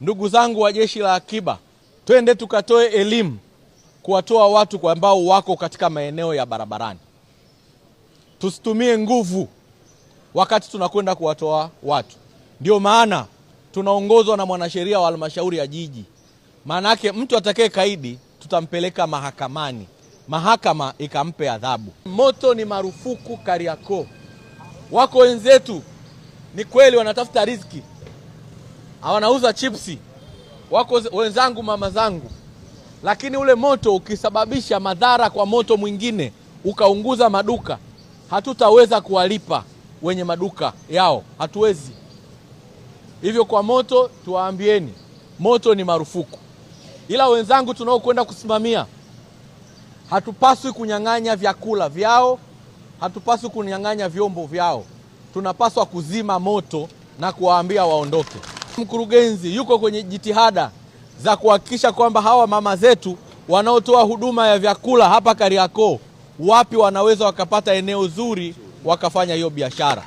Ndugu zangu wa Jeshi la Akiba, twende tukatoe elimu kuwatoa watu ambao wako katika maeneo ya barabarani. Tusitumie nguvu wakati tunakwenda kuwatoa watu. Ndio maana tunaongozwa na mwanasheria wa halmashauri ya jiji. Maana yake mtu atakaye kaidi tutampeleka mahakamani, mahakama ikampe adhabu. Moto ni marufuku Kariakoo. Wako wenzetu ni kweli wanatafuta riziki, wanauza chipsi, wako wenzangu, mama zangu, lakini ule moto ukisababisha madhara kwa moto mwingine ukaunguza maduka, hatutaweza kuwalipa wenye maduka yao, hatuwezi. Hivyo kwa moto tuwaambieni, moto ni marufuku. Ila wenzangu tunaokwenda kusimamia, hatupaswi kunyang'anya vyakula vyao, hatupaswi kunyang'anya vyombo vyao. Tunapaswa kuzima moto na kuwaambia waondoke. Mkurugenzi yuko kwenye jitihada za kuhakikisha kwamba hawa mama zetu wanaotoa huduma ya vyakula hapa Kariakoo, wapi wanaweza wakapata eneo zuri wakafanya hiyo biashara.